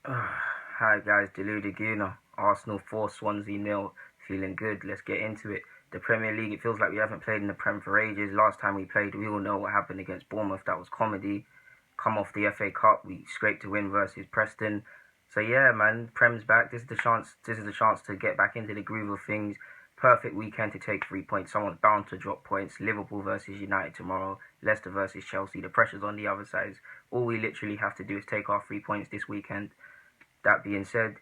Hi guys, Deluded Guna. Arsenal 4, Swansea nil. Feeling good. Let's get into it. The Premier League, it feels like we haven't played in the Prem for ages. Last time we played, we all know what happened against Bournemouth. That was comedy. Come off the FA Cup, we scraped a win versus Preston. So yeah, man, Prem's back. This is the chance. This is the chance to get back into the groove of things. Perfect weekend to take 3 points. Someone's bound to drop points. Liverpool versus United tomorrow. Leicester versus Chelsea. The pressure's on the other side. All we literally have to do is take our 3 points this weekend. That being said,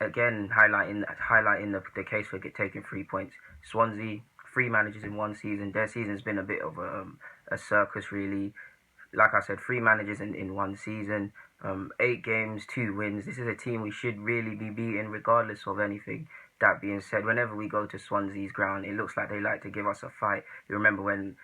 again highlighting the case for taking 3 points. Swansea, three managers in one season. Their season's been a bit of a circus, really. Like I said, three managers in one season. 8 games, 2 wins. This is a team we should really be beating, regardless of anything. That being said, whenever we go to Swansea's ground, it looks like they like to give us a fight. You remember when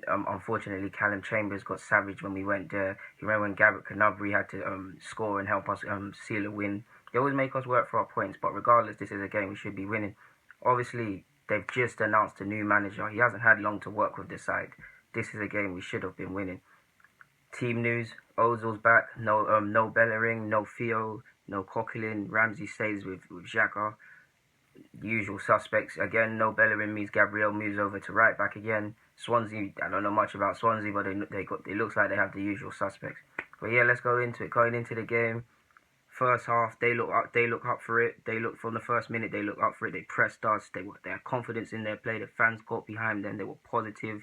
unfortunately Callum Chambers got savaged when we went there. You remember when Garrett Canabry had to score and help us seal a win. They always make us work for our points, but regardless, this is a game we should be winning. Obviously, they've just announced a new manager. He hasn't had long to work with the side. This is a game we should have been winning. Team news: Ozil's back. No Bellerin, no Theo, no Coquelin. Ramsey stays with Xhaka. Usual suspects again. No Bellerin means Gabriel moves over to right back again. Swansea, I don't know much about Swansea, but it looks like they have the usual suspects. But yeah, let's go into it. Going into the game, first half they look up for it. They look from the first minute. They look up for it. They pressed us. They had confidence in their play. The fans got behind them. They were positive.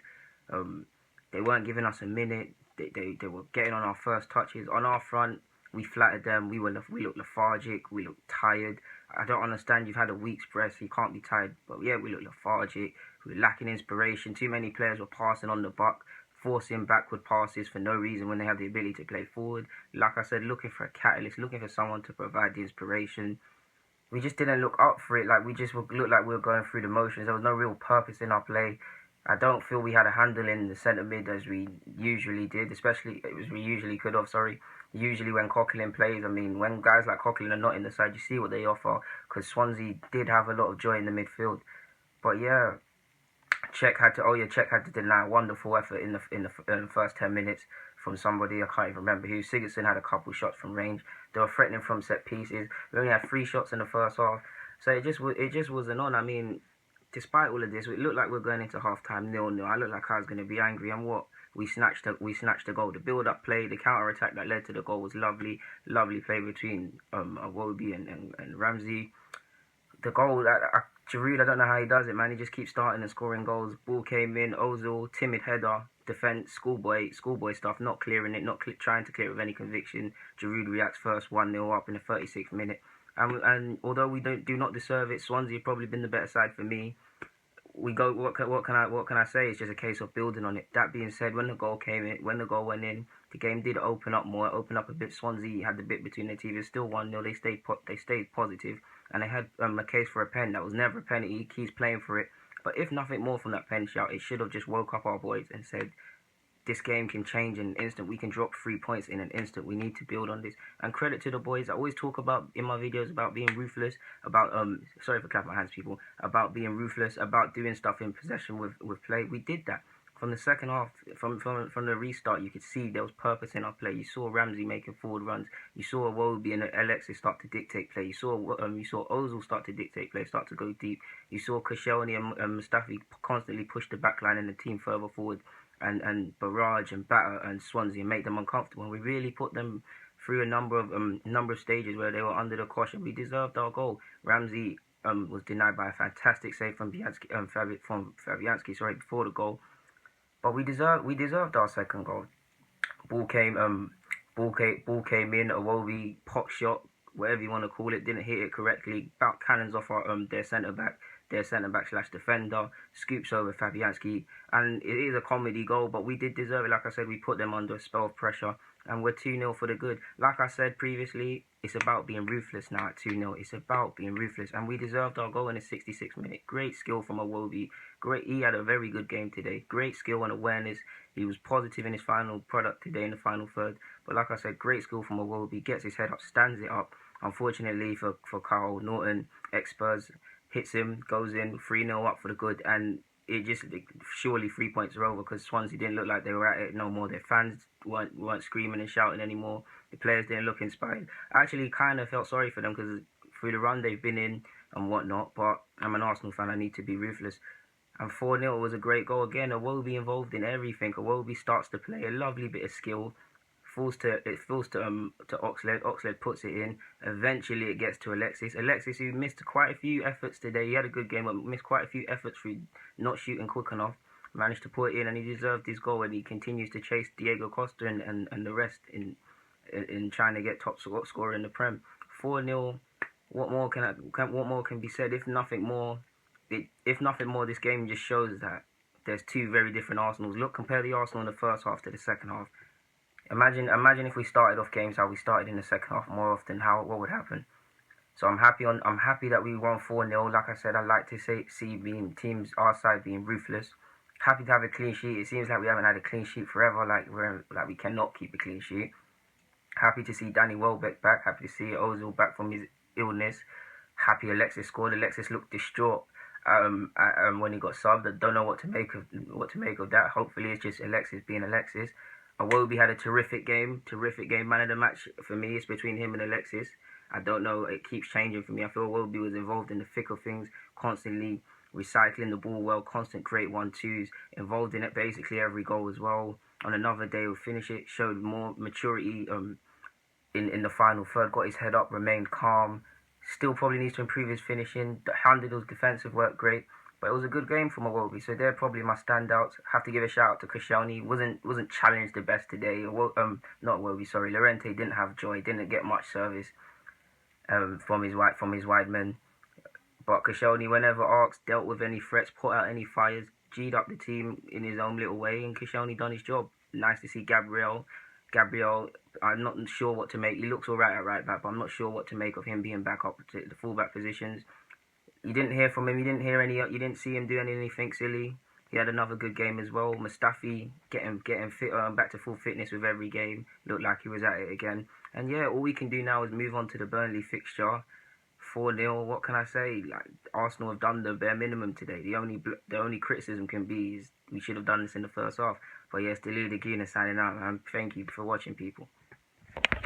Um, they weren't giving us a minute. They were getting on our first touches on our front. We flattered them. We looked lethargic. We looked tired. I don't understand. You've had a week's rest. You can't be tired. But yeah, we looked lethargic. We were lacking inspiration. Too many players were passing on the buck, forcing backward passes for no reason when they have the ability to play forward. Like I said, looking for a catalyst, looking for someone to provide the inspiration. We just didn't look up for it. Like we just looked like we were going through the motions. There was no real purpose in our play. I don't feel we had a handle in the centre mid as we usually did, especially as we usually could have. Sorry, usually when Coquelin plays, I mean, when guys like Coquelin are not in the side, you see what they offer. Because Swansea did have a lot of joy in the midfield, but yeah, Czech had to deny a wonderful effort in the first 10 minutes from somebody I can't even remember who. Sigurdsson had a couple shots from range. They were threatening from set pieces. We only had 3 shots in the first half, so it just wasn't on. I mean, despite all of this, it looked like we're going into half time 0-0. I looked like I was going to be angry, and what? We snatched the goal. The build-up play, the counter-attack that led to the goal was lovely. Lovely play between Awobi and Ramsey. The goal, Giroud, I don't know how he does it, man. He just keeps starting and scoring goals. Ball came in, Ozil, timid header, defence, schoolboy stuff, not clearing it, trying to clear it with any conviction. Giroud reacts first, 1-0 up in the 36th minute. And although we do not deserve it, Swansea have probably been the better side for me. We go. What can I say? It's just a case of building on it. That being said, when the goal went in, the game did open up more. It opened up a bit. Swansea had the bit between their teeth. It's still 1-0. They stayed positive, and they had a case for a pen. That was never a penalty. He keeps playing for it. But if nothing more from that pen shout, it should have just woke up our boys and said, this game can change in an instant. We can drop 3 points in an instant. We need to build on this. And credit to the boys. I always talk about in my videos about being ruthless, about sorry for clapping my hands, people, about being ruthless, about doing stuff in possession with play. We did that. From the second half, from the restart, you could see there was purpose in our play. You saw Ramsey making forward runs. You saw Iwobi and Alexis start to dictate play. You saw Ozil start to dictate play, start to go deep. You saw Koscielny and Mustafi constantly push the backline and the team further forward, and barrage and batter and Swansea and make them uncomfortable. And we really put them through a number of stages where they were under the caution. We deserved our goal. Ramsey was denied by a fantastic save from Fabianski, before the goal. But we deserved our second goal. Ball came ball came in. Iwobi pop shot, whatever you want to call it, didn't hit it correctly. About cannons off our their centre back slash defender, scoops over Fabianski, and it is a comedy goal, but we did deserve it. Like I said, we put them under a spell of pressure, and we're 2-0 for the good. Like I said previously, it's about being ruthless now at 2-0. It's about being ruthless, and we deserved our goal in the 66th minute. Great skill from Iwobi. He had a very good game today. Great skill and awareness. He was positive in his final product today in the final third. But like I said, great skill from Iwobi. Gets his head up, stands it up. Unfortunately for Carl Norton, ex-Spurs, hits him, goes in, 3-0 up for the good, and surely 3 points are over because Swansea didn't look like they were at it no more. Their fans weren't screaming and shouting anymore. The players didn't look inspired. I actually kind of felt sorry for them because through the run they've been in and whatnot, but I'm an Arsenal fan, I need to be ruthless. And 4-0 was a great goal again. Iwobi involved in everything. Iwobi starts to play a lovely bit of skill. To Oxlade. Oxlade puts it in. Eventually it gets to Alexis. Alexis, who missed quite a few efforts today. He had a good game, but missed quite a few efforts through not shooting quick enough. Managed to put it in, and he deserved his goal. And he continues to chase Diego Costa and the rest in trying to get top scorer in the Prem. 4-0. What more can be said? If nothing more, this game just shows that there's two very different Arsenals. Look, compare the Arsenal in the first half to the second half. Imagine if we started off games how we started in the second half more often. What would happen? So I'm happy that we won 4-0. Like I said, I like to see teams our side being ruthless. Happy to have a clean sheet. It seems like we haven't had a clean sheet forever. Like we cannot keep a clean sheet. Happy to see Danny Welbeck back. Happy to see Ozil back from his illness. Happy Alexis scored. Alexis looked distraught when he got subbed. I don't know what to make of that. Hopefully it's just Alexis being Alexis. Iwobi had a terrific game. Man of the match for me. It's between him and Alexis. I don't know. It keeps changing for me. I feel Iwobi was involved in the thick of things, constantly recycling the ball well, constant great 1-2s, involved in it basically every goal as well. On another day, we'll finish it. Showed more maturity in the final third. Got his head up, remained calm. Still probably needs to improve his finishing. Handled his defensive work great. But it was a good game from Iwobi, so they're probably my standouts. Have to give a shout out to Koscielny. Wasn't challenged the best today. Not Iwobi, sorry. Llorente didn't have joy. Didn't get much service from his wide men. But Koscielny, whenever asked, dealt with any threats, put out any fires, G'd up the team in his own little way, and Koscielny done his job. Nice to see Gabriel, I'm not sure what to make. He looks alright at right back, but I'm not sure what to make of him being back up to the fullback positions. You didn't hear from him. You didn't see him doing anything silly. He had another good game as well. Mustafi getting fit, back to full fitness with every game. Looked like he was at it again. And yeah, all we can do now is move on to the Burnley fixture. 4-0. What can I say? Like, Arsenal have done the bare minimum today. The only criticism can be is we should have done this in the first half. But yes, Deludaguna signing out, man. Thank you for watching, people.